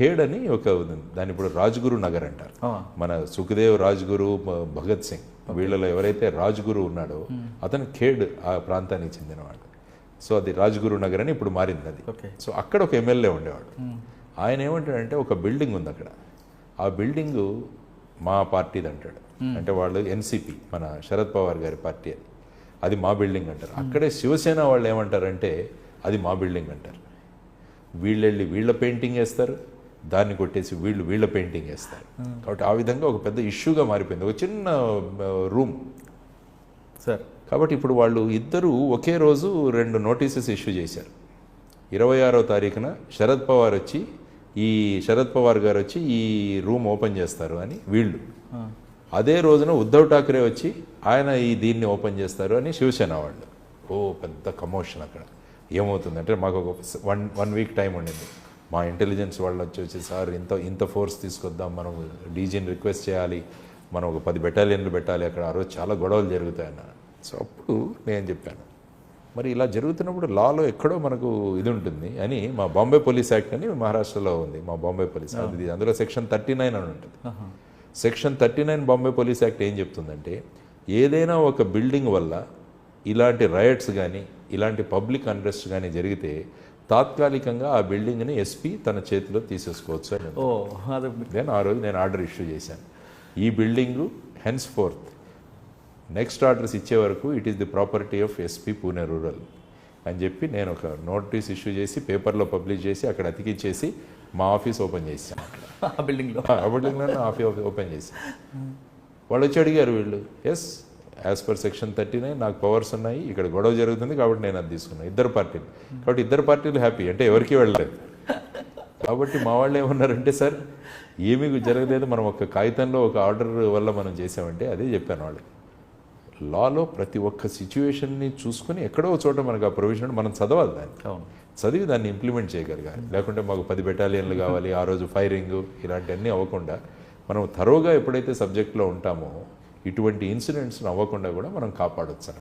ఖేడ్ అని ఒక ఉంది. దాన్ని ఇప్పుడు రాజ్గురు నగర్ అంటారు. మన సుఖదేవ్, రాజ్గురు, భగత్ సింగ్ వీళ్ళలో ఎవరైతే రాజ్గురు ఉన్నాడో అతను ఖేడ్ ఆ ప్రాంతానికి చెందినవాడు. సో అది రాజ్గురు నగర్ అని ఇప్పుడు మారింది అది. సో అక్కడ ఒక ఎమ్మెల్యే ఉండేవాడు. ఆయన ఏమంటాడంటే ఒక బిల్డింగ్ ఉంది అక్కడ, ఆ బిల్డింగ్ మా పార్టీది అంటాడు. అంటే వాళ్ళు ఎన్సిపి, మన శరద్ పవార్ గారి పార్టీ, అది మా బిల్డింగ్ అంటారు. అక్కడే శివసేన వాళ్ళు ఏమంటారంటే అది మా బిల్డింగ్ అంటారు. వీళ్ళెళ్ళి వీళ్ళ పెయింటింగ్ వేస్తారు, దాన్ని కొట్టేసి వీళ్ళ పెయింటింగ్ వేస్తారు. కాబట్టి ఆ విధంగా ఒక పెద్ద ఇష్యూగా మారిపోయింది, ఒక చిన్న రూమ్ సార్. కాబట్టి ఇప్పుడు వాళ్ళు ఇద్దరు ఒకే రోజు 2 నోటీసెస్ ఇష్యూ చేశారు. 26వ తారీఖున శరద్ పవార్ గారు వచ్చి ఈ రూమ్ ఓపెన్ చేస్తారు అని వీళ్ళు, అదే రోజున ఉద్ధవ్ ఠాక్రే వచ్చి ఆయన దీన్ని ఓపెన్ చేస్తారు అని శివసేన వాళ్ళు. పెద్ద కమోషన్ అక్కడ. ఏమవుతుందంటే మాకు ఒక వన్ వీక్ టైం ఉండింది. మా ఇంటెలిజెన్స్ వాళ్ళు వచ్చి సార్ ఇంత ఫోర్స్ తీసుకొద్దాం, మనం డీజీని రిక్వెస్ట్ చేయాలి, మనం ఒక 10 బెటాలియన్లు పెట్టాలి అక్కడ. ఆ రోజు చాలా గొడవలు జరుగుతాయన్న. సో అప్పుడు నేను చెప్పాను, మరి ఇలా జరుగుతున్నప్పుడు లాలో ఎక్కడో మనకు ఇది ఉంటుంది అని. మా బాంబే పోలీస్ యాక్ట్ అని మహారాష్ట్రలో ఉంది, మా బాంబే పోలీస్, అది అందులో సెక్షన్ 39 అని ఉంటుంది. సెక్షన్ 39 బాంబే పోలీస్ యాక్ట్ ఏం చెప్తుందంటే, ఏదైనా ఒక బిల్డింగ్ వల్ల ఇలాంటి రయట్స్ కానీ ఇలాంటి పబ్లిక్ అన్రెస్ట్ కానీ జరిగితే తాత్కాలికంగా ఆ బిల్డింగ్ని ఎస్పీ తన చేతిలో తీసేసుకోవచ్చు అని. నేను ఆ రోజు ఆర్డర్ ఇష్యూ చేశాను, ఈ building hence fourth next orders ఇచ్చే వరకు it is the property of SP Pune rural అని చెప్పి నేను ఒక నోటీస్ ఇష్యూ చేసి పేపర్లో పబ్లిష్ చేసి అక్కడ అతికిచ్చేసి మా ఆఫీస్ ఓపెన్ చేశాను. ఆ బిల్డింగ్లో ఆఫీస్ ఓపెన్ చేసి వాళ్ళు వచ్చి అడిగారు, వీళ్ళు ఎస్ యాజ్ పర్ సెక్షన్ 39 నాకు పవర్స్ ఉన్నాయి, ఇక్కడ గొడవ జరుగుతుంది కాబట్టి నేను అది తీసుకున్నాను. ఇద్దరు పార్టీలు, కాబట్టి ఇద్దరు పార్టీలు హ్యాపీ, అంటే ఎవరికి వెళ్ళలేదు. కాబట్టి మా వాళ్ళు ఏమన్నారంటే, సార్ ఏమీ జరగలేదు, మనం ఒక కాగితంలో ఒక ఆర్డర్ వల్ల మనం చేసామంటే. అదే చెప్పాను వాళ్ళకి, లాలో ప్రతి ఒక్క సిచ్యువేషన్ని చూసుకుని ఎక్కడో చోట మనకు ఆ ప్రొవిజన్ మనం చదవాలి, దాన్ని చదివి దాన్ని ఇంప్లిమెంట్ చేయగలగాలి. లేకుంటే మాకు 10 బెటాలియన్లు కావాలి, ఆ రోజు ఫైరింగ్ ఇలాంటివన్నీ అవ్వకుండా మనం థరోగా ఎప్పుడైతే సబ్జెక్ట్లో ఉంటామో ఇటువంటి ఇన్సిడెంట్స్ అవ్వకుండా కూడా మనం కాపాడొచ్చు.